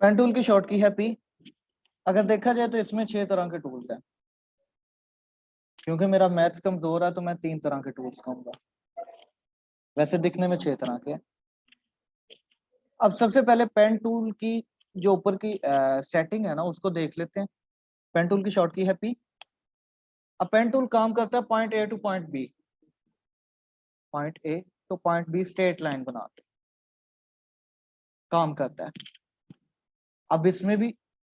Pen tool की short की है पी। अगर देखा जाए तो इसमें 6 तरह के टूल्स हैं। क्योंकि मेरा मैथ्स कमजोर है तो मैं 3 तरह के टूल्स कहूंगा, वैसे दिखने में 6 तरह के हैं। अब सबसे पहले पेन टूल की जो ऊपर की सेटिंग है ना उसको देख लेते हैं। पेन टूल की शॉर्ट की है पी। अब पेन टूल काम करता है point A to point B, point A तो पॉइंट बी स्ट्रेट लाइन बनाते काम करता है। अब इसमें भी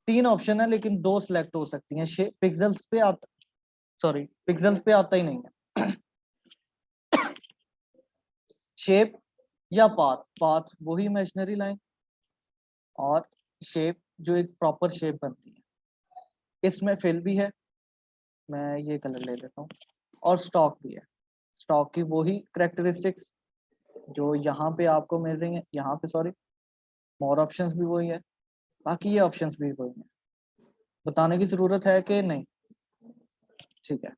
3 ऑप्शन है लेकिन 2 सिलेक्ट हो सकती हैं। पिक्सेल्स पे आता, सॉरी पिक्सेल्स पे आता ही नहीं है। शेप या पाथ, पाथ वही इमेजिनरी लाइन, और शेप जो एक प्रॉपर शेप बनती है। इसमें फिल भी है, मैं ये कलर ले लेता हूँ, और स्टॉक भी है। स्टॉक की वही करेक्टरिस्टिक्स जो यहाँ पे आपको मिल रही है, यहाँ पे सॉरी मोर ऑप्शंस भी वही है, बाकी ये ऑप्शंस भी वही है। बताने की जरूरत है कि नहीं? ठीक है,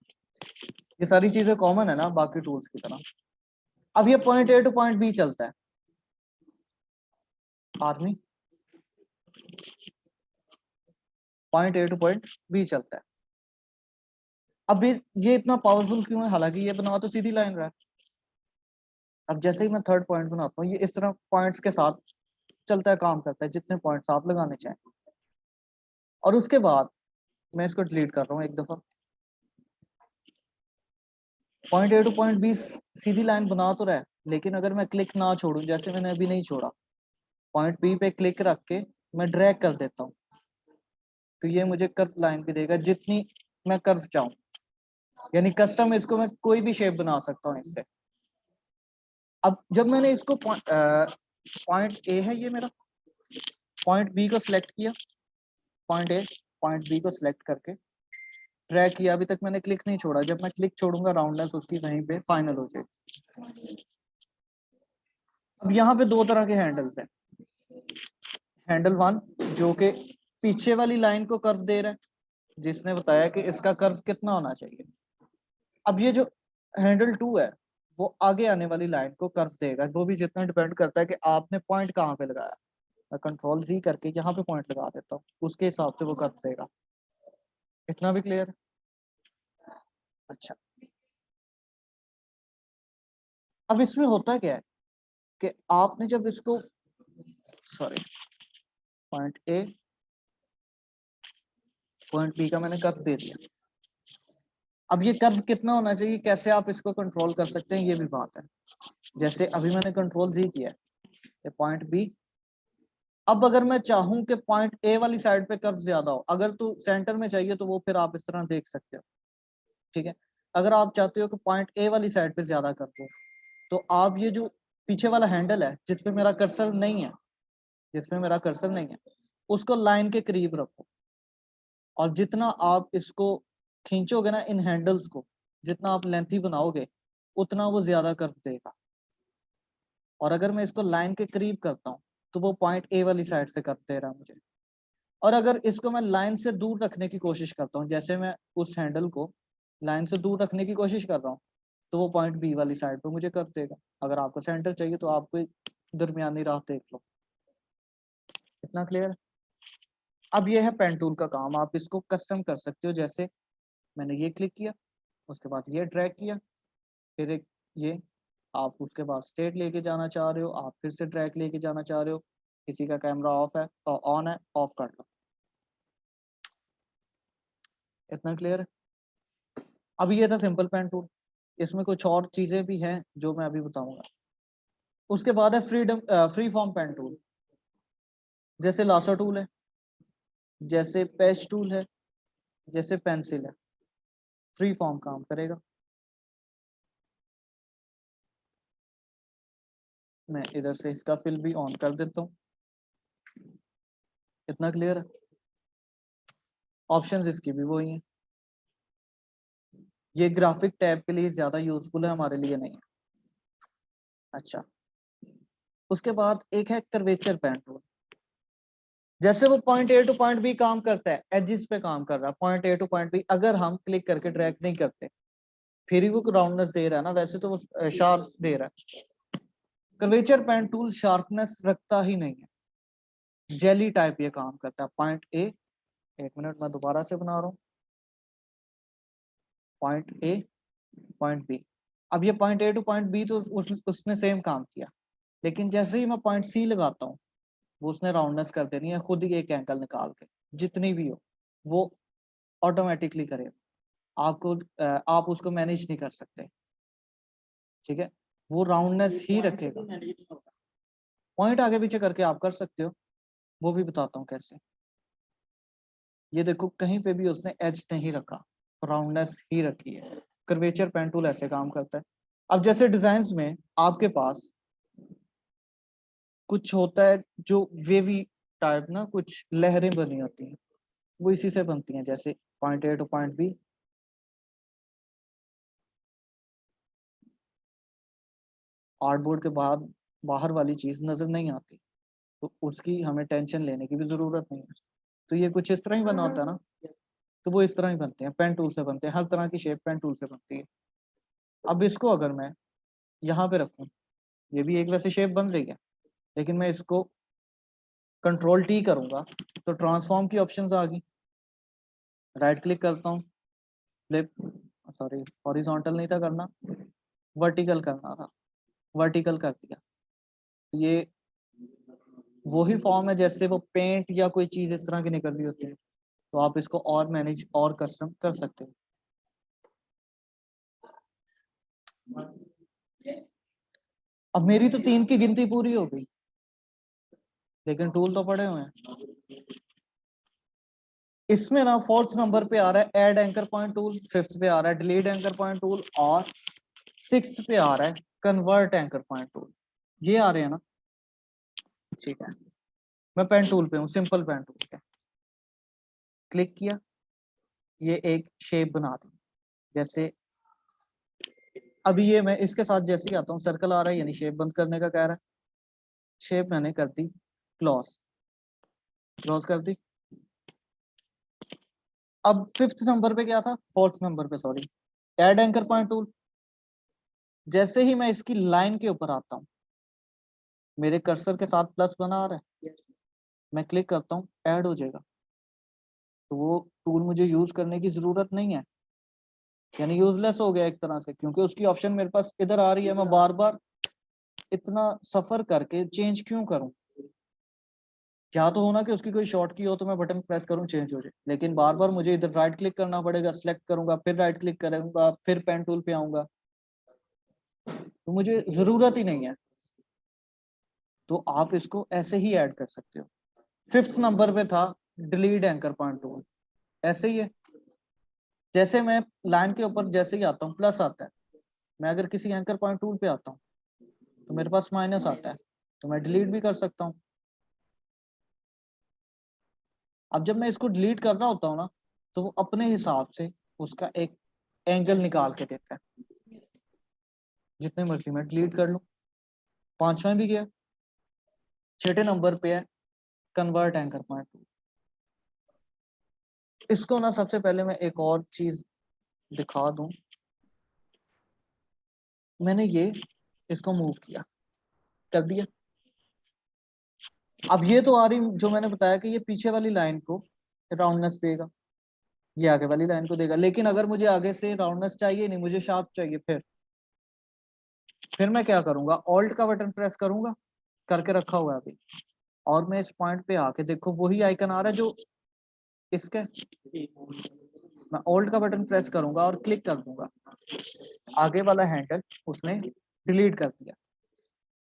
ये सारी चीजें कॉमन है ना बाकी टूल्स की तरह। अब ये point A to point B चलता है। आर्मी point A to point B चलता है। अब ये इतना पावरफुल क्यों है? हालांकि ये बना तो सीधी लाइन रहा है। अब जैसे ही मैं थर्ड पॉइंट बनाता हूँ ये इस तरह पॉइंट्स के साथ चलता है, काम करता है जितने पॉइंट्स आप लगाने चाहें। और उसके बाद मैं इसको डिलीट कर रहा हूँ एक दफा। Point A to point B सीधी लाइन बना तो रहा है, लेकिन अगर मैं क्लिक ना छोड़ूं, जैसे मैंने अभी नहीं छोड़ा, पॉइंट बी पे क्लिक रख के मैं ड्रैग कर देता हूँ, तो ये मुझे कर्व लाइन भी देगा जितनी मैं कर्व चाहूँ। यानी कस्टम इसको मैं कोई भी शेप बना सकता हूँ इससे। अब जब मैंने इसको पॉइंट ए है ये मेरा, पॉइंट बी को सिलेक्ट किया, पॉइंट ए पॉइंट बी को सिलेक्ट करके ड्रैग किया, अभी तक मैंने क्लिक नहीं छोड़ा। जब मैं क्लिक छोड़ूंगा राउंडनेस उसकी वहीं पे फाइनल हो जाएगी। अब यहाँ पे 2 तरह के हैंडल्स हैं। हैंडल 1 जो कि पीछे वाली लाइन को कर्व दे रहा है, जिसने बताया कि इसका कर्व कितना होना चाहिए। अब ये जो हैंडल 2 है वो आगे आने वाली लाइन को कर्व देगा, वो भी जितना डिपेंड करता है कि आपने पॉइंट कहाँ पे लगाया। मैं कंट्रोल Z करके यहाँ पे पॉइंट लगा देता हूँ, उसके हिसाब से वो कर्व देगा। इतना भी क्लियर? अच्छा, अब इसमें होता क्या है कि आपने जब इसको, sorry point A point B का मैंने कर्व दे दिया। अब ये कर्व कितना होना चाहिए, कैसे आप इसको कंट्रोल कर सकते हैं, ये भी बात है। जैसे अभी मैंने कंट्रोल Z किया है, पॉइंट बी। अब अगर मैं चाहूं कि पॉइंट ए वाली साइड पे कर्व ज्यादा हो, अगर तो सेंटर में चाहिए तो वो फिर आप इस तरह देख सकते हो, ठीक है। अगर आप चाहते हो कि पॉइंट ए वाली साइड पे ज्यादा कर दो, तो आप ये जो पीछे वाला हैंडल है जिसपे मेरा कर्सर नहीं है, जिसमें मेरा कर्सर नहीं है, उसको लाइन के करीब रखो। और जितना आप इसको खींचोगे ना इन हैंडल्स को, जितना आप लेंथी बनाओगे उतना वो ज्यादा कर देगा। और अगर मैं इसको लाइन के करीब करता हूँ तो वो पॉइंट ए वाली साइड से कर दे रहा है मुझे। और अगर इसको मैं लाइन से दूर रखने की कोशिश करता हूँ, जैसे मैं उस हैंडल को लाइन से दूर रखने की कोशिश कर रहा हूँ, तो वो पॉइंट बी वाली साइड पे मुझे कर देगा। अगर आपको सेंटर चाहिए तो आपको दरमियानी राह देख लो। इतना क्लियर? अब ये है पेन टूल का काम, आप इसको कस्टम कर सकते हो। जैसे मैंने ये क्लिक किया, उसके बाद ये ड्रैग किया, फिर एक ये, आप उसके बाद स्ट्रेट लेके जाना चाह रहे हो, आप फिर से ड्रैग लेके जाना चाह रहे हो, किसी का कैमरा ऑफ है और ऑन है, ऑफ कर लो। इतना क्लियर है? अभी ये था सिंपल पेन टूल, इसमें कुछ और चीजें भी हैं जो मैं अभी बताऊंगा। उसके बाद है फ्री फॉर्म पेन टूल। जैसे लासो टूल है, जैसे पेज टूल है, जैसे पेंसिल है, फ्री फॉर्म काम करेगा। मैं इधर से इसका फिल भी ऑन कर देता हूँ। इतना क्लियर है? ऑप्शंस इसकी भी वही हैं। ये ग्राफिक टैब के लिए ज्यादा यूजफुल है, हमारे लिए नहीं है। अच्छा, उसके बाद एक है कर्वेचर पेन टूल। जैसे वो point A to point B काम करता है, एजिस पे काम कर रहा है, point A to point B, अगर हम क्लिक करके ड्रैग नहीं करते फिर ही वो राउंडनेस दे रहा है ना, वैसे तो वो शार्प दे रहा है। कर्वेचर पेन टूल शार्पनेस रखता ही नहीं है। जेली टाइप ये काम करता है। पॉइंट ए, एक मिनट मैं दोबारा से बना रहा हूँ, पॉइंट ए पॉइंट बी। अब ये point A to point B तो उसने सेम काम किया, लेकिन जैसे ही मैं पॉइंट सी लगाता हूँ वो उसने राउंडनेस कर देनी है खुद ही एक एंगल निकाल के, जितनी भी हो वो ऑटोमेटिकली करेगा। आप उसको मैनेज नहीं कर सकते, ठीक है, वो राउंडनेस ही रखेगा। पॉइंट आगे पीछे करके आप कर सकते हो, वो भी बताता हूँ कैसे। ये देखो कहीं पे भी उसने एज नहीं रखा, राउंडनेस ही रखी है। कर्वेचर पेन टूल ऐसे काम करता है। अब जैसे डिजाइन्स में आपके पास कुछ होता है जो वेवी टाइप ना, कुछ लहरें बनी होती हैं, वो इसी से बनती हैं। जैसे point A to point B, artboard के बाहर वाली चीज नजर नहीं आती, तो उसकी हमें टेंशन लेने की भी जरूरत नहीं है। तो ये कुछ इस तरह ही बना होता है ना, तो वो इस तरह ही बनते हैं, पेन टूल से बनते हैं। हर तरह की शेप पेन टूल से बनती है। अब इसको अगर मैं यहाँ पे रखूं, ये भी एक वैसे शेप बन रही है, लेकिन मैं इसको कंट्रोल टी करूंगा तो ट्रांसफॉर्म की ऑप्शंस आ गई। राइट क्लिक करता हूँ, फ्लिप, सॉरी हॉरिजॉन्टल नहीं था करना, वर्टिकल करना था, वर्टिकल कर दिया। ये वही फॉर्म है जैसे वो पेंट या कोई चीज इस तरह की निकल रही होती है, तो आप इसको और मैनेज और कस्टम कर सकते हो। अब मेरी तो 3 की गिनती पूरी हो गई, लेकिन टूल तो पड़े हुए हैं। इसमें ना 4th नंबर पे आ रहा है add anchor point tool, 5th पे आ रहा है डिलीट एंकर पॉइंट टूल, और 6th पे आ रहा है कन्वर्ट एंकर पॉइंट टूल। ये आ रहे हैं ना, ठीक है। मैं पेन टूल पे हूँ, सिंपल पेन टूल पे क्लिक किया, ये एक शेप बना दी। जैसे अभी ये मैं इसके साथ जैसे ही आता हूँ, सर्कल आ रहा है यानी शेप बंद करने का कह रहा है। शेप मैंने कर दी क्लॉज, क्लॉज कर दी। अब 5th नंबर पे क्या था, 4th नंबर पे sorry, add anchor point tool. जैसे ही मैं इसकी लाइन के ऊपर आता हूँ, मेरे कर्सर के साथ प्लस बना आ रहा है, मैं क्लिक करता हूँ, ऐड हो जाएगा। तो वो टूल मुझे यूज करने की जरूरत नहीं है, यानी यूजलेस हो गया एक तरह से, क्योंकि उसकी ऑप्शन मेरे पास इधर आ रही है। मैं बार बार इतना सफर करके चेंज क्यों करूं? क्या तो होना कि उसकी कोई शॉर्ट की हो तो मैं बटन प्रेस करूं चेंज हो जाए, लेकिन बार बार मुझे इधर राइट क्लिक करना पड़ेगा, सिलेक्ट करूंगा, फिर राइट क्लिक करूंगा, फिर पेन टूल पे आऊंगा, तो मुझे जरूरत ही नहीं है। तो आप इसको ऐसे ही ऐड कर सकते हो। 5th नंबर पे था डिलीट एंकर पॉइंट टूल, ऐसे ही है। जैसे मैं लाइन के ऊपर जैसे ही आता हूँ प्लस आता है, मैं अगर किसी एंकर पॉइंट टूल पे आता हूँ तो मेरे पास माइनस आता है, तो मैं डिलीट भी कर सकता हूँ। अब जब मैं इसको डिलीट कर रहा होता हूँ ना, तो वो अपने हिसाब से उसका एक एंगल निकाल के देता है, जितने मर्जी मैं डिलीट कर लूँ। 5वां भी गया। 6ठे नंबर पे है कन्वर्ट एंकर पॉइंट टूल। इसको ना सबसे पहले मैं एक और चीज दिखा दूं। मैंने ये इसको मूव किया, कर दिया। अब ये तो आ रही, जो मैंने बताया कि ये पीछे वाली लाइन को राउंडनेस देगा, ये आगे वाली लाइन को देगा। लेकिन अगर मुझे आगे से राउंडनेस चाहिए नहीं, मुझे शार्प चाहिए, फिर मैं क्या करूंगा, ऑल्ट का बटन प्रेस करूंगा, करके रखा हुआ है अभी, और मैं इस पॉइंट पे आके देखो वही आइकन आ रहा है जो इसके, मैं ऑल्ट का बटन प्रेस करूंगा और क्लिक कर दूंगा, आगे वाला हैंडल उसने डिलीट कर दिया।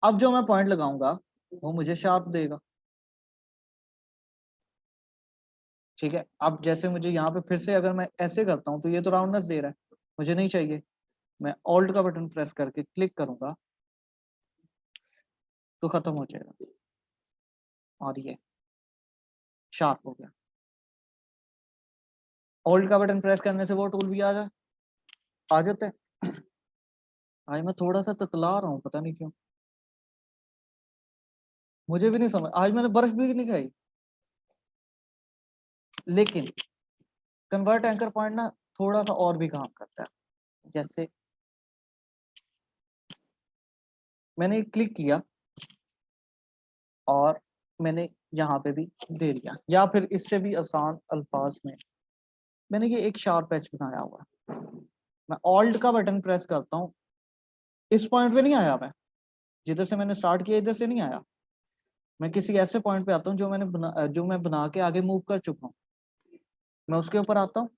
अब जो मैं पॉइंट लगाऊंगा वो मुझे शार्प देगा, ठीक है। अब जैसे मुझे यहाँ पे फिर से अगर मैं ऐसे करता हूँ तो ये तो राउंडनेस दे रहा है, मुझे नहीं चाहिए। मैं ऑल्ट का बटन प्रेस करके क्लिक करूंगा तो खत्म हो जाएगा, और ये शार्प हो गया। ऑल्ट का बटन प्रेस करने से वो टूल भी आ जाता है। आज मैं थोड़ा सा ततला रहा हूँ, पता नहीं क्यों, मुझे भी नहीं समझ। आज मैंने बर्फ भी नहीं खाई। लेकिन कन्वर्ट एंकर पॉइंट ना थोड़ा सा और भी काम करता है। जैसे मैंने क्लिक किया और मैंने यहाँ पे भी दे दिया, या फिर इससे भी आसान अल्फाज में मैंने ये एक शार्प एज बनाया हुआ है। मैं ऑल्ट का बटन प्रेस करता हूँ, इस पॉइंट पे नहीं आया, मैं जिधर से मैंने स्टार्ट किया इधर से नहीं आया, मैं किसी ऐसे पॉइंट पे आता हूँ जो मैं बना के आगे मूव कर चुका हूँ। मैं उसके ऊपर आता हूँ,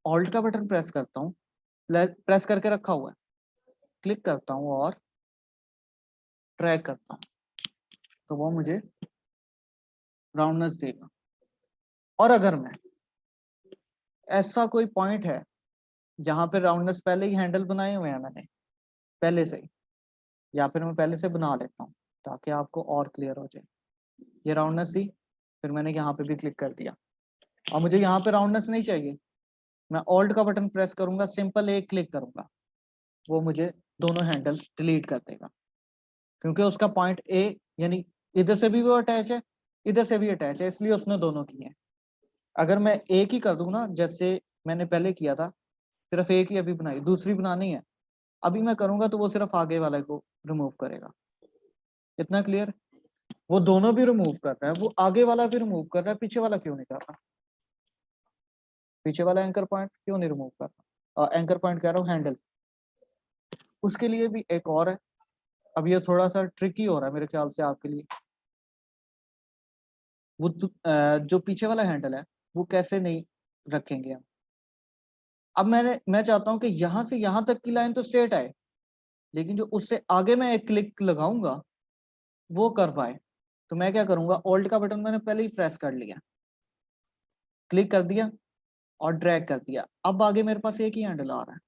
ऑल्ट का बटन प्रेस करता हूँ, प्रेस करके रखा हुआ है, क्लिक करता हूँ और ड्रैग करता हूँ, तो वो मुझे राउंडनेस देगा। और अगर मैं ऐसा कोई पॉइंट है जहां पे राउंडनेस पहले ही हैंडल बनाए हुए हैं मैंने पहले से ही, या फिर मैं पहले से बना लेता हूँ ताकि आपको और क्लियर हो जाए। ये राउंडनेस थी, फिर मैंने यहाँ पे भी क्लिक कर दिया, और मुझे यहाँ पे राउंडनेस नहीं चाहिए, मैं ऑल्ट का बटन प्रेस करूंगा, सिंपल एक क्लिक करूंगा, वो मुझे दोनों हैंडल्स डिलीट कर देगा, क्योंकि उसका पॉइंट ए यानी इधर से भी वो अटैच है, इधर से भी अटैच है, इसलिए उसने दोनों किए हैं। अगर मैं एक ही कर दूं ना, जैसे मैंने पहले किया था, सिर्फ एक ही अभी बनाई, दूसरी बनानी है, अभी मैं करूंगा तो वो सिर्फ आगे वाले को रिमूव करेगा। इतना क्लियर? वो दोनों भी रिमूव कर रहा है, वो आगे वाला भी रिमूव कर रहा है, पीछे वाला क्यों नहीं कर रहा? पीछे वाला एंकर पॉइंट क्यों नहीं रिमूव कर रहा? एंकर पॉइंट कह रहा हूँ, हैंडल। उसके लिए भी एक और है, अब ये थोड़ा सा ट्रिकी हो रहा है मेरे ख्याल से आपके लिए। वो जो पीछे वाला हैंडल है वो कैसे नहीं रखेंगे हम? अब मैं चाहता हूं कि यहां से यहां तक की लाइन तो स्ट्रेट आए, लेकिन जो उससे आगे मैं एक क्लिक लगाऊंगा वो कर पाए, तो मैं क्या करूंगा, ऑल्ट का बटन मैंने पहले ही प्रेस कर लिया, क्लिक कर दिया और ड्रैग कर दिया, अब आगे मेरे पास एक ही हैंडल आ रहा है।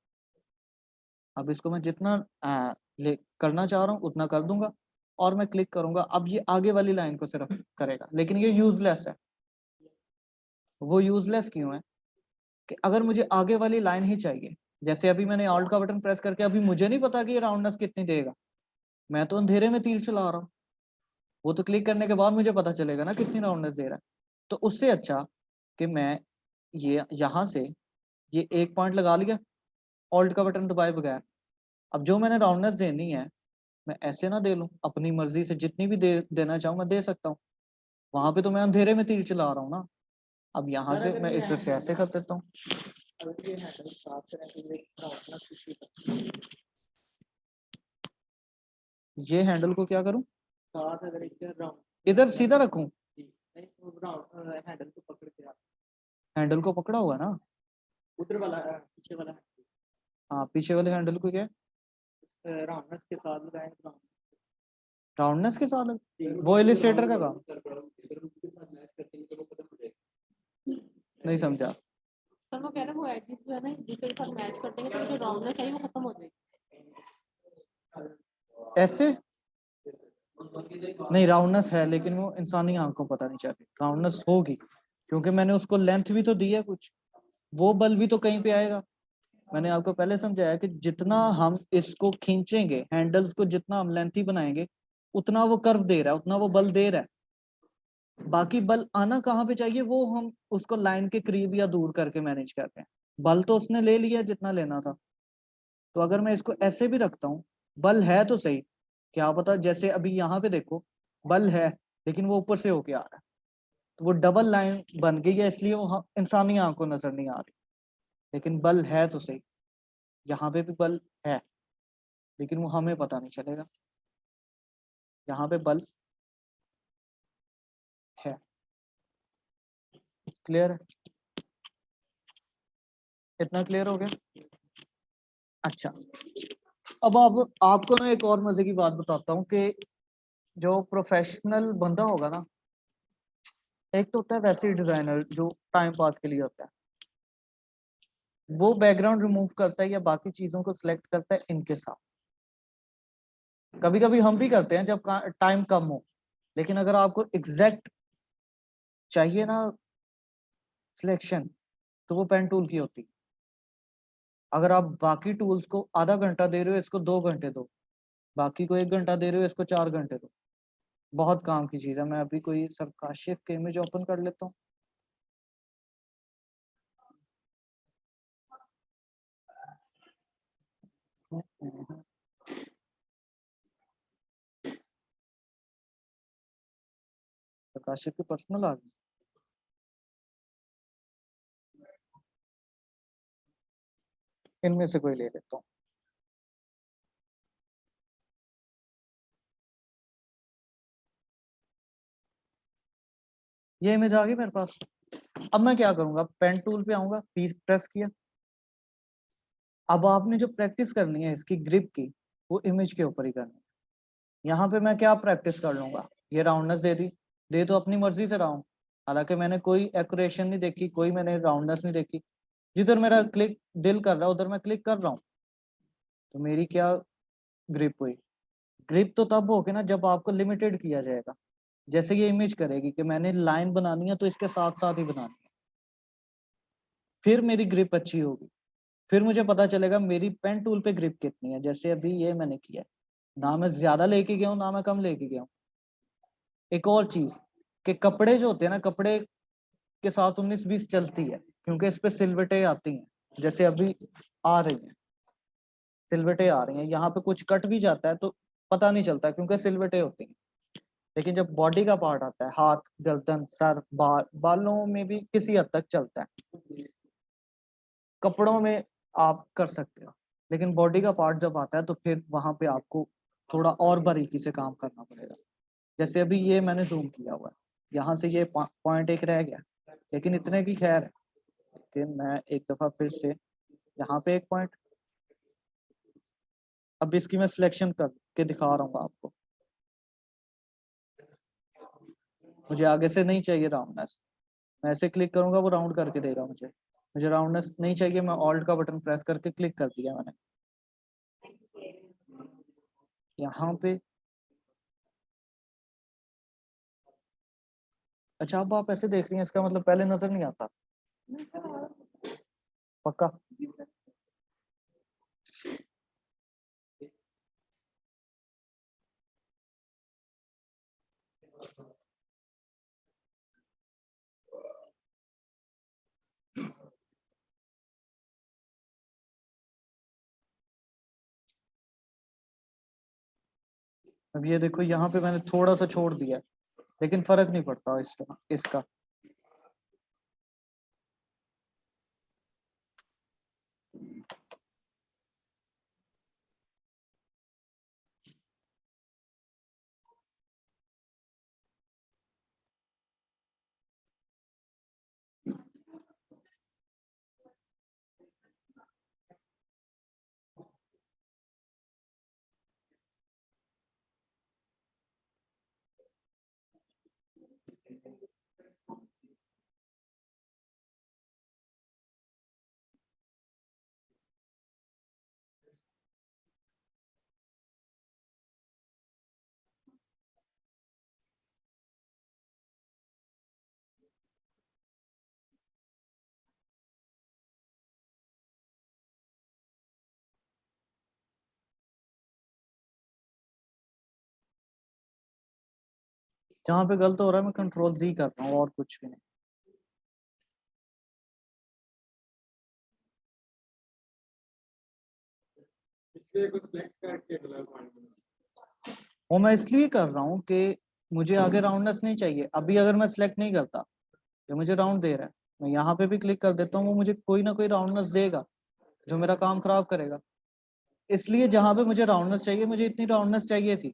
अब इसको मैं जितना करना चाह रहा हूँ उतना कर दूंगा, और मैं क्लिक करूंगा, अब ये आगे वाली लाइन को सिर्फ करेगा, लेकिन ये यूजलेस है। वो यूजलेस क्यों है? कि अगर मुझे आगे वाली लाइन ही चाहिए, जैसे अभी मैंने ऑल्ट का बटन प्रेस करके, अभी मुझे नहीं पता कि ये राउंडनेस कितनी देगा, मैं तो अंधेरे में तीर चला रहा हूँ, वो तो क्लिक करने के बाद मुझे पता चलेगा ना कितनी राउंडनेस दे रहा है। तो उससे अच्छा कि मैं ये यहाँ से ये एक पॉइंट लगा लिया ऑल्ट का बटन दबाए बगैर, अब जो मैंने राउंडनेस देनी है मैं ऐसे ना दे लूं, अपनी मर्जी से जितनी भी देना चाहूँ मैं दे सकता हूँ, वहां पे तो मैं अंधेरे में तीर चला रहा हूँ ना। अब यहाँ से मैं इस से ऐसे कर देता हूँ, ये हैंडल को क्या करूं, इधर सीधा रखूं, हैंडल को पकड़ा हुआ है ना, उधर वाला पीछे वाला, हाँ पीछे वाले हैंडल को क्या राउंडनेस के साथ लगाएं, राउंडनेस के साथ वो इलिस्ट्रेटर का काम, नहीं समझा सर वो कह रहे हैं वो एडजस्ट जो है ना दूसरे के साथ मैच कर देंगे तो जो राउंडनेस है वो खत्म हो जाएगी। ऐसे नहीं, राउंडनेस है लेकिन वो इंसानी आंख को पता नहीं चल रही, राउंडनेस होगी क्योंकि मैंने उसको लेंथ भी तो दी है कुछ, वो बल भी तो कहीं पे आएगा। मैंने आपको पहले समझाया कि जितना हम इसको खींचेंगे, हैंडल्स को जितना हम लेंथी बनाएंगे, उतना वो कर्व दे रहा है, उतना वो बल दे रहा है। बाकी बल आना कहाँ पे चाहिए वो हम उसको लाइन के करीब या दूर करके मैनेज करते हैं। बल तो उसने ले लिया जितना लेना था, तो अगर मैं इसको ऐसे भी रखता हूँ, बल है तो सही, क्या पता, जैसे अभी यहाँ पे देखो बल है लेकिन वो ऊपर से होके आ रहा है, तो वो डबल लाइन बन गई है, इसलिए वो इंसानी आंख को नजर नहीं आ रही, लेकिन बल है तो सही, यहाँ पे भी बल है लेकिन वो हमें पता नहीं चलेगा, यहाँ पे बल है। क्लियर है? इतना क्लियर हो गया? अच्छा, अब आपको ना एक और मजे की बात बताता हूँ कि जो प्रोफेशनल बंदा होगा ना, एक तो होता है वैसे डिजाइनर जो टाइम पास के लिए होता है, वो बैकग्राउंड रिमूव करता है या बाकी चीजों को सिलेक्ट करता है इनके साथ। कभी कभी हम भी करते हैं जब टाइम कम हो, लेकिन अगर आपको एग्जैक्ट चाहिए ना सिलेक्शन, तो वो पेन टूल की होती है। अगर आप बाकी टूल्स को आधा घंटा दे रहे हो, इसको 2 घंटे दो, बाकी को 1 घंटा दे रहे हो, इसको 4 घंटे दो, बहुत काम की चीज है। मैं अभी कोई सरकाशिफ के इमेज ओपन कर लेता हूँ। प्रकाशित की पर्सनल आ गई। इनमें से कोई ले लेता हूँ। ये इमेज आ गई मेरे पास। अब मैं क्या करूंगा, पेन टूल पे आऊंगा, पी प्रेस किया। अब आपने जो प्रैक्टिस करनी है इसकी ग्रिप की, वो इमेज के ऊपर ही करनी है। यहाँ पे मैं क्या प्रैक्टिस कर लूंगा, ये राउंडनेस दे दी, दे तो अपनी मर्जी से रहा हूँ, हालांकि मैंने कोई एक्यूरेशन नहीं देखी, कोई मैंने राउंडनेस नहीं देखी। जिधर मेरा क्लिक दिल कर रहा है उधर मैं क्लिक कर रहा हूँ। तो मेरी क्या ग्रिप हुई? ग्रिप तो तब होगी ना जब आपको लिमिटेड किया जाएगा। जैसे ये इमेज करेगी कि मैंने लाइन बनानी है तो इसके साथ साथ ही बनानी है, फिर मेरी ग्रिप अच्छी होगी। फिर मुझे पता चलेगा मेरी पेन टूल पे ग्रिप कितनी है। जैसे अभी ये मैंने किया है, ना मैं ज्यादा लेके गया हूँ ना मैं कम लेके गया हूँ। एक और चीज कि कपड़े जो होते हैं ना, कपड़े के साथ 19-20 चलती है, क्योंकि इस पे सिलवटें आती हैं। जैसे अभी आ रही हैं सिलवटें आ रही हैं, यहाँ पे कुछ कट भी जाता है तो पता नहीं चलता क्योंकि सिलवटें होती हैं। लेकिन जब बॉडी का पार्ट आता है, हाथ, गर्दन, सर, बालों में भी किसी हद तक चलता है। कपड़ों में आप कर सकते हो, लेकिन बॉडी का पार्ट जब आता है तो फिर वहां पे आपको थोड़ा और बारीकी से काम करना पड़ेगा। जैसे अभी ये मैंने जूम किया हुआ है, यहाँ से ये पॉइंट एक रह गया, लेकिन इतने की खैर है। लेकिन मैं एक दफा फिर से यहाँ पे एक पॉइंट, अब इसकी मैं सिलेक्शन करके दिखा रहा हूँ आपको। मुझे आगे से नहीं चाहिए राउंडनेस, मैं ऐसे क्लिक करूंगा वो राउंड करके देगा मुझे। मुझे राउंडनेस नहीं चाहिए, मैं ऑल्ट का बटन प्रेस करके क्लिक कर दिया मैंने यहाँ पे। अच्छा, अब आप ऐसे देख रही हैं, इसका मतलब पहले नजर नहीं आता? पक्का? अब ये देखो, यहाँ पे मैंने थोड़ा सा छोड़ दिया, लेकिन फर्क नहीं पड़ता इसका। जहाँ पे गलत हो रहा है मैं कंट्रोल Z कर रहा हूँ और कुछ भी नहीं। वो मैं इसलिए कर रहा हूँ कि मुझे आगे राउंडनेस नहीं चाहिए। अभी अगर मैं सिलेक्ट नहीं करता, ये मुझे राउंड दे रहा है, मैं यहाँ पे भी क्लिक कर देता हूँ, वो मुझे कोई ना कोई राउंडनेस देगा जो मेरा काम खराब करेगा। इसलिए जहाँ पे मुझे राउंडनेस चाहिए, मुझे इतनी राउंडनेस चाहिए थी,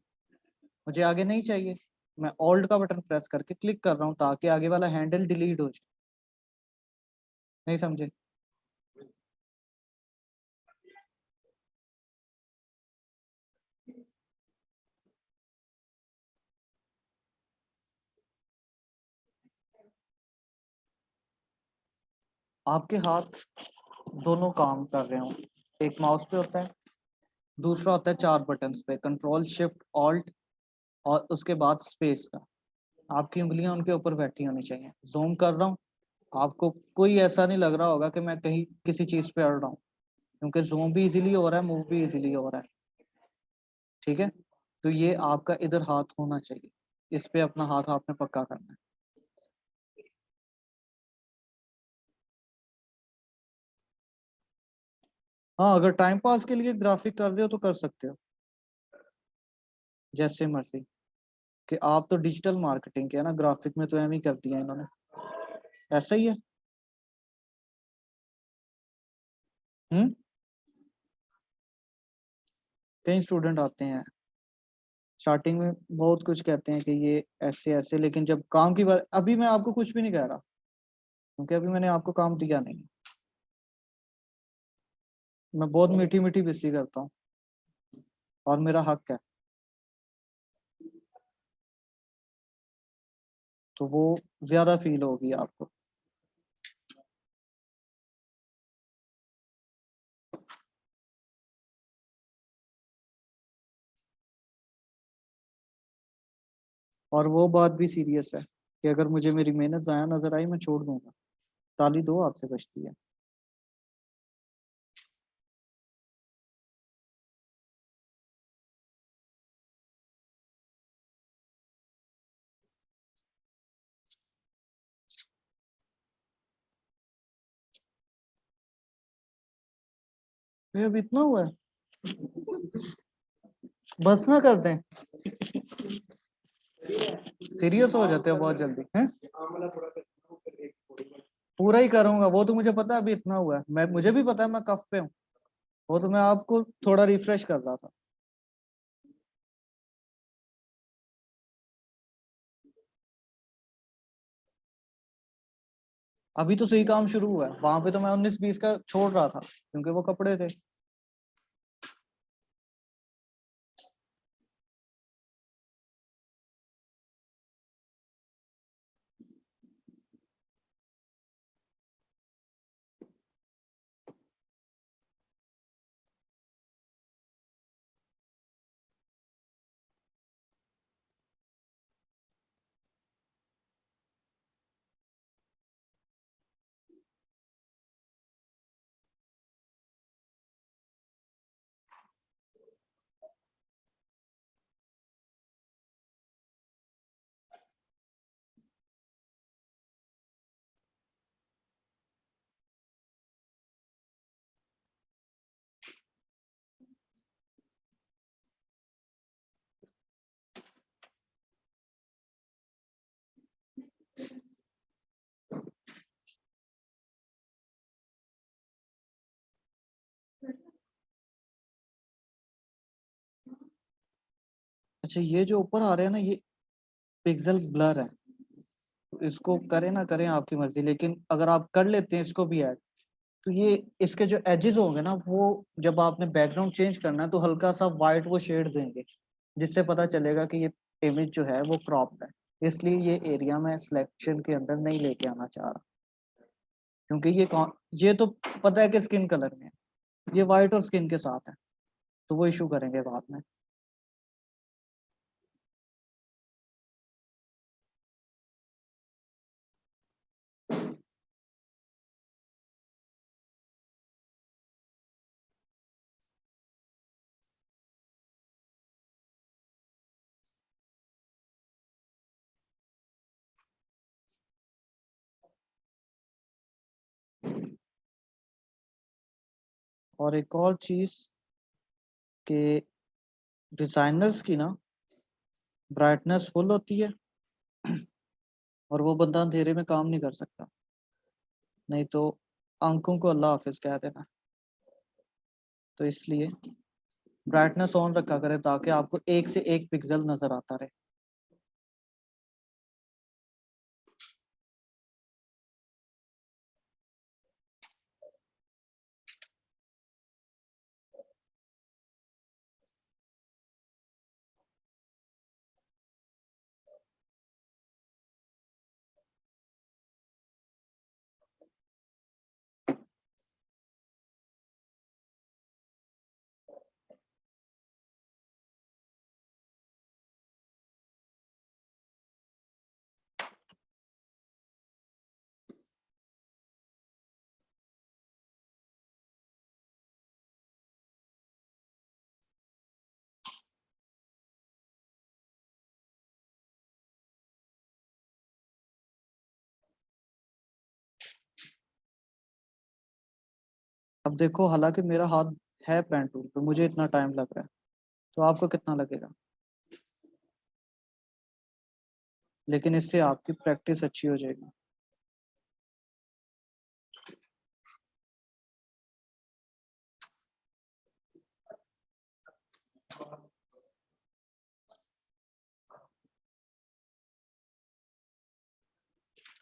मुझे आगे नहीं चाहिए। मैं ऑल्ट का बटन प्रेस करके क्लिक कर रहा हूँ ताकि आगे वाला हैंडल डिलीट हो जाए। नहीं समझे? आपके हाथ दोनों काम कर रहे हो, एक माउस पे होता है, दूसरा होता है 4 बटन्स पे, कंट्रोल शिफ्ट ऑल्ट और उसके बाद स्पेस का। आपकी उंगलियां उनके ऊपर बैठी होनी चाहिए। जूम कर रहा हूँ, आपको कोई ऐसा नहीं लग रहा होगा कि मैं कहीं किसी चीज पे अड़ रहा हूँ, क्योंकि जूम भी इजीली हो रहा है, मूव भी इजीली हो रहा है। ठीक है, तो ये आपका इधर हाथ होना चाहिए, इस पे अपना हाथ आपने पक्का करना है। हाँ, अगर टाइम पास के लिए ग्राफिक कर रहे हो तो कर सकते हो, जैसे मर्जी। कि आप तो डिजिटल मार्केटिंग के है ना, ग्राफिक में तो एम ही कर दिया इन्होंने, ऐसा ही है। कई स्टूडेंट आते हैं स्टार्टिंग में बहुत कुछ कहते हैं कि ये ऐसे ऐसे, लेकिन जब काम की बात, अभी मैं आपको कुछ भी नहीं कह रहा क्योंकि अभी मैंने आपको काम दिया नहीं। मैं बहुत मीठी मीठी बेइज्जती करता हूँ और मेरा हक है, तो वो ज्यादा फील होगी आपको। और वो बात भी सीरियस है कि अगर मुझे मेरी मेहनत जाया नजर आई मैं छोड़ दूंगा। ताली दो हाथ से बचती है। ये अब इतना हुआ है, बस ना कर दें, सीरियस हो जाते हो बहुत जल्दी हैं। पूरा ही करूंगा, वो तो मुझे पता है अभी इतना हुआ है, मैं मुझे भी पता है मैं कफ पे हूँ। वो तो मैं आपको थोड़ा रिफ्रेश कर रहा था। अभी तो सही काम शुरू हुआ है, वहां पे तो मैं 19-20 का छोड़ रहा था क्योंकि वो कपड़े थे। अच्छा, ये जो ऊपर आ रहे हैं ना, ये पिक्सल ब्लर है, इसको करें ना करें आपकी मर्जी, लेकिन अगर आप कर लेते हैं इसको भी ऐड, तो ये इसके जो एजेस होंगे ना, वो जब आपने बैकग्राउंड चेंज करना है तो हल्का सा वाइट वो शेड देंगे, जिससे पता चलेगा कि ये इमेज जो है वो क्रॉप्ड है। इसलिए ये एरिया मैं सिलेक्शन के अंदर नहीं लेके आना चाह रहा, क्योंकि ये तो पता है कि स्किन कलर में है, ये वाइट और स्किन के साथ है, तो वो इशू करेंगे बाद में। और एक और चीज कि डिजाइनर्स की ना ब्राइटनेस फुल होती है और वो बंदा अंधेरे में काम नहीं कर सकता, नहीं तो आंखों को अल्लाह हाफिज कह देना। तो इसलिए ब्राइटनेस ऑन रखा करें ताकि आपको एक से एक पिक्सल नजर आता रहे। अब देखो, हालांकि मेरा हाथ है पेन टूल पे, मुझे इतना टाइम लग रहा है, तो आपको कितना लगेगा? लेकिन इससे आपकी प्रैक्टिस अच्छी हो जाएगी।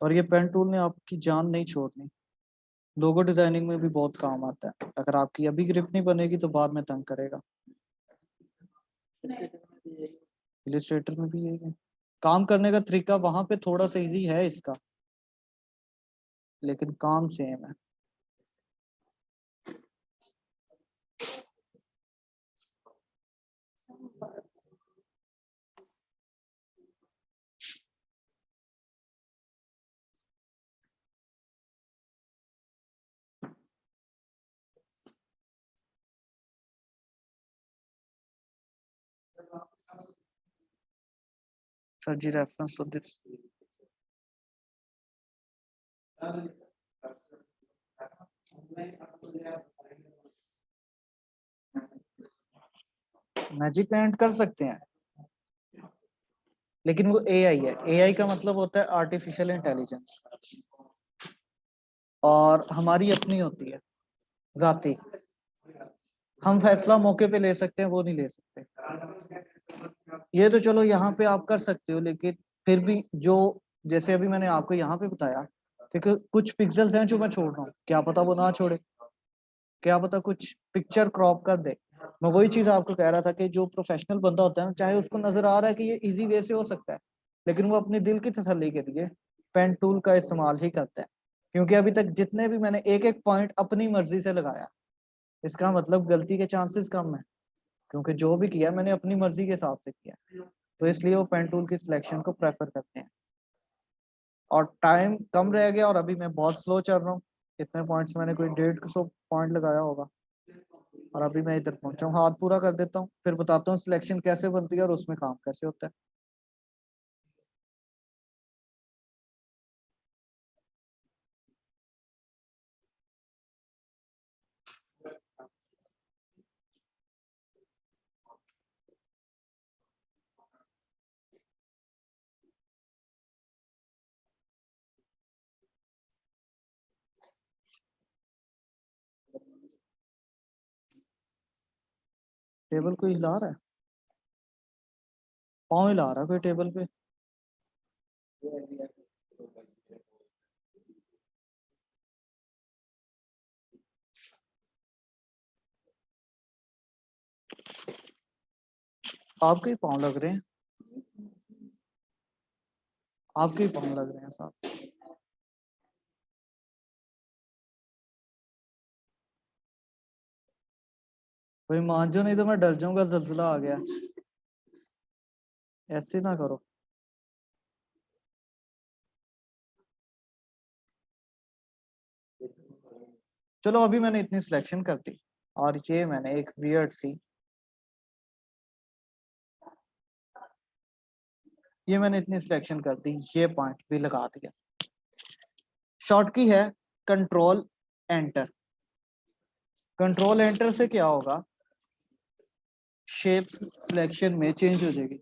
और ये पेन टूल ने आपकी जान नहीं छोड़नी। लोगो डिजाइनिंग में भी बहुत काम आता है। अगर आपकी अभी ग्रिप नहीं बनेगी तो बाद में तंग करेगा। इलिस्ट्रेटर में भी यही है। काम करने का तरीका वहां पे थोड़ा सा इजी है इसका, लेकिन काम सेम है। सर जी रेफरेंस तो दिस मैजिक में एंड कर सकते हैं, लेकिन वो एआई है। एआई का मतलब होता है आर्टिफिशियल इंटेलिजेंस, और हमारी अपनी होती है जाती। हम फैसला मौके पे ले सकते हैं, वो नहीं ले सकते। ये तो चलो यहाँ पे आप कर सकते हो, लेकिन फिर भी जो, जैसे अभी मैंने आपको यहाँ पे बताया, क्योंकि कुछ पिक्सेल्स हैं जो मैं छोड़ रहा हूँ, क्या पता वो ना छोड़े, क्या पता कुछ पिक्चर क्रॉप कर दे। मैं वही चीज आपको कह रहा था कि जो प्रोफेशनल बंदा होता है ना, चाहे उसको नजर आ रहा है कि ये इजी वे से हो सकता है, लेकिन वो अपने दिल की तसल्ली के लिए पेन टूल का इस्तेमाल ही करता है। क्योंकि अभी तक जितने भी मैंने एक एक पॉइंट अपनी मर्जी से लगाया, इसका मतलब गलती के चांसेस कम है, क्योंकि जो भी किया मैंने अपनी मर्जी के हिसाब से किया। तो इसलिए वो पेन टूल की सिलेक्शन को प्रेफर करते हैं। और टाइम कम रह गया और अभी मैं बहुत स्लो चल रहा हूँ। कितने पॉइंट्स मैंने, कोई 150 पॉइंट लगाया होगा, और अभी मैं इधर पहुंचा हूँ। हाथ पूरा कर देता हूँ, फिर बताता हूँ सिलेक्शन कैसे बनती है और उसमें काम कैसे होता है। टेबल कोई हिला रहा है, पाँव हिला रहा है कोई टेबल पे। आपके ही पाँव लग रहे हैं, आपके ही पाँव लग रहे हैं साहब। कोई मान जो, नहीं तो मैं डर जाऊंगा, जल्जला आ गया। ऐसे ना करो। चलो अभी मैंने इतनी सिलेक्शन कर दी, और ये मैंने एक वियर्ड सी, ये मैंने इतनी सिलेक्शन कर दी, ये पॉइंट भी लगा दिया। शॉर्ट की है कंट्रोल एंटर। कंट्रोल एंटर से क्या होगा, शेप सिलेक्शन में चेंज हो जाएगी।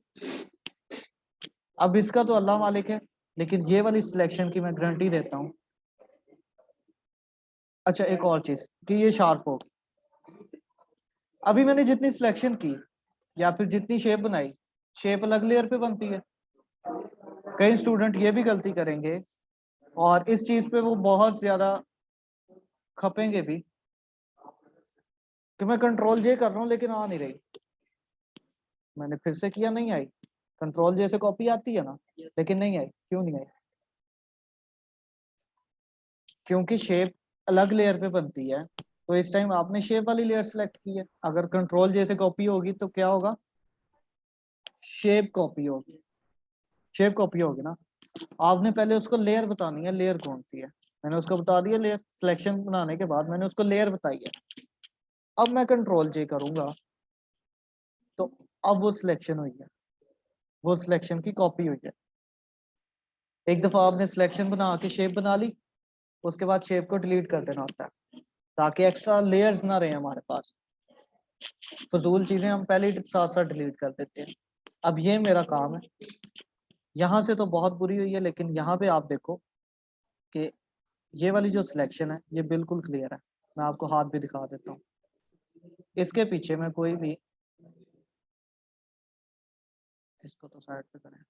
अब इसका तो अल्लाह मालिक है, लेकिन ये वाली सिलेक्शन की मैं गारंटी देता हूँ। अच्छा एक और चीज कि ये शार्प होगी। अभी मैंने जितनी सिलेक्शन की या फिर जितनी शेप बनाई, शेप अलग लेयर पे बनती है। कई स्टूडेंट ये भी गलती करेंगे, और इस चीज पे वो बहुत ज्यादा खपेंगे भी, कि मैं कंट्रोल जे कर रहा हूँ लेकिन आ नहीं रही। मैंने फिर से किया, नहीं आई। कंट्रोल जे से कॉपी आती है ना, लेकिन नहीं आई। क्यों नहीं आई? क्योंकि शेप अलग लेयर पे बनती है, तो इस टाइम आपने शेप वाली लेयर सेलेक्ट की है। अगर कंट्रोल जे से कॉपी होगी तो क्या होगा, शेप कॉपी होगी। शेप कॉपी होगी ना, आपने पहले उसको लेयर बतानी है, लेयर कौन सी है। मैंने उसको बता दिया, लेयर सिलेक्शन बनाने के बाद मैंने उसको लेयर बताई है। अब मैं कंट्रोल जे करूंगा, तो अब वो सिलेक्शन हुई है, वो सिलेक्शन की कॉपी हुई है। एक दफा आपने सिलेक्शन बना के शेप बना ली, उसके बाद शेप को डिलीट कर देना होता है, ताकि एक्स्ट्रा लेयर्स ना रहे हमारे पास। फजूल चीजें हम पहले ही साथ साथ डिलीट कर देते हैं। अब ये मेरा काम है यहाँ से तो बहुत बुरी हुई है, लेकिन यहाँ पे आप देखो कि ये वाली जो सिलेक्शन है ये बिल्कुल क्लियर है। मैं आपको हाथ भी दिखा देता हूँ। इसके पीछे में कोई भी, इसको तो साइड पे करें,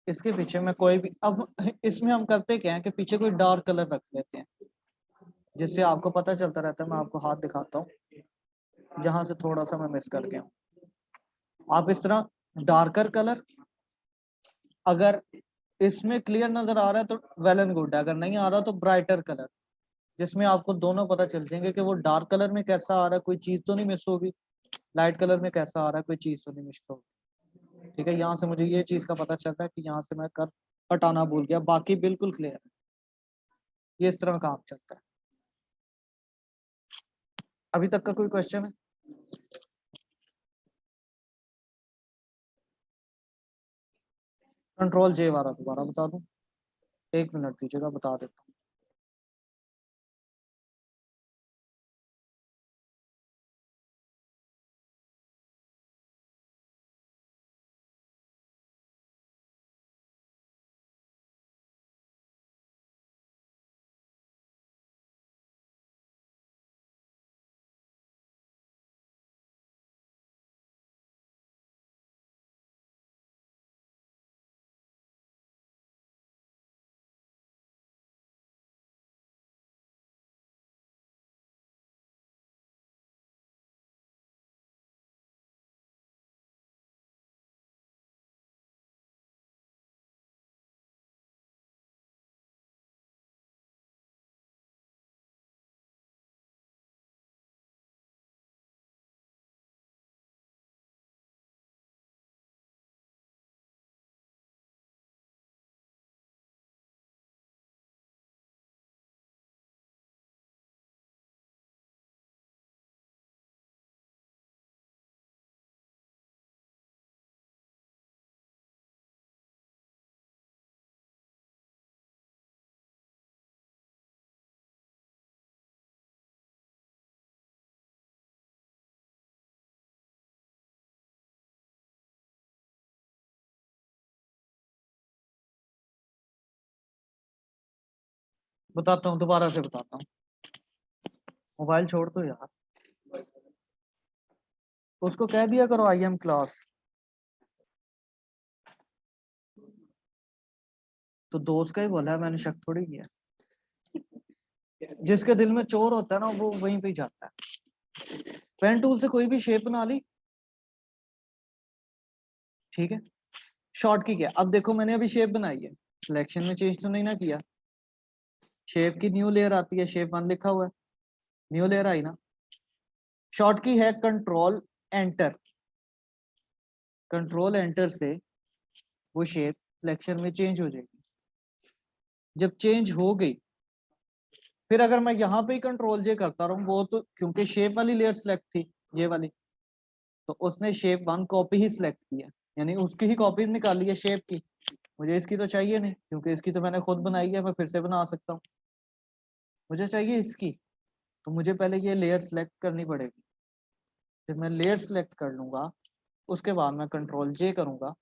इसके पीछे में कोई भी, अब इसमें हम करते क्या है कि पीछे कोई डार्क कलर रख लेते हैं, जिससे आपको पता चलता रहता है। मैं आपको हाथ दिखाता हूँ, यहाँ से थोड़ा सा मैं मिस कर गया हूँ। आप इस तरह डार्कर कलर, अगर इसमें क्लियर नजर आ रहा है तो वेल एंड गुड है, अगर नहीं आ रहा तो ब्राइटर कलर, जिसमें आपको दोनों पता चल जाएंगे कि वो डार्क कलर में कैसा आ रहा है, कोई चीज तो नहीं मिस होगी, लाइट कलर में कैसा आ रहा है, कोई चीज तो नहीं मिस होगी। ठीक है, यहाँ से मुझे ये चीज का पता चलता है कि यहाँ से मैं कर हटाना भूल गया, बाकी बिल्कुल क्लियर है। ये इस तरह काम चलता है। अभी तक का कोई क्वेश्चन है? कंट्रोल जे वाला दोबारा बता दूं? 1 मिनट दीजिएगा, बता देता हूँ। बताता हूँ, दोबारा से बताता हूँ। मोबाइल छोड़ दो यार, उसको कह दिया करो आई एम क्लास। तो दोस्त का ही बोला है, मैंने शक थोड़ी किया। जिसके दिल में चोर होता है ना, वो वहीं पे ही जाता है। पेन टूल से कोई भी शेप बना ली, ठीक है। शॉर्ट की क्या, अब देखो मैंने अभी शेप बनाई है, सिलेक्शन में चेंज तो नहीं ना किया। शेप की न्यू लेयर आती है, शेप 1 लिखा हुआ है, न्यू लेयर आई ना। शॉर्ट की है कंट्रोल एंटर, कंट्रोल एंटर से वो शेप सिलेक्शन में चेंज हो जाएगी। जब चेंज हो गई, फिर अगर मैं यहाँ पे ही कंट्रोल जे करता रहूँ, वो तो क्योंकि शेप वाली लेयर सिलेक्ट थी, ये वाली, तो उसने शेप 1 कॉपी ही सिलेक्ट किया, यानी उसकी ही कॉपी निकाली है शेप की। मुझे इसकी तो चाहिए नहीं, क्योंकि इसकी तो मैंने खुद बनाई है, मैं फिर से बना सकता हूँ। मुझे चाहिए इसकी, तो मुझे पहले ये लेयर सिलेक्ट करनी पड़ेगी। जब मैं लेयर सिलेक्ट कर लूंगा, उसके बाद मैं कंट्रोल जे करूंगा,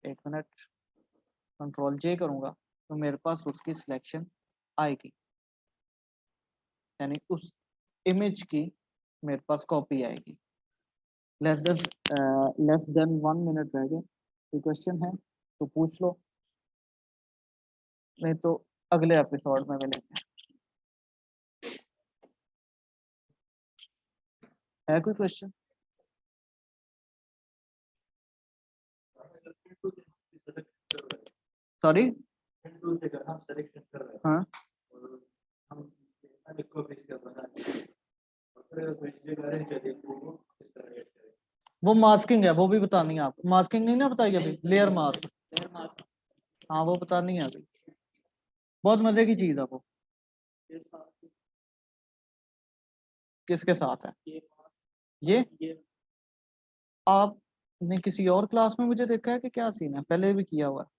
1 मिनट, कंट्रोल जे करूंगा, तो मेरे पास उसकी सिलेक्शन आएगी, यानी उस इमेज की मेरे पास कॉपी आएगी। लेस देन 1 मिनट रह गए, कोई क्वेश्चन है तो पूछ लो, नहीं तो अगले एपिसोड में मिलेंगे। है कोई क्वेश्चन? सॉरी, हाँ, वो मास्किंग है, वो भी बतानी है आपको। मास्किंग नहीं ना बताई अभी, लेयर मास्क, हाँ वो बतानी है अभी। बहुत मजे की चीज है वो। किसके साथ है ये? आपने किसी और क्लास में मुझे देखा है कि क्या सीन है, पहले भी किया हुआ है?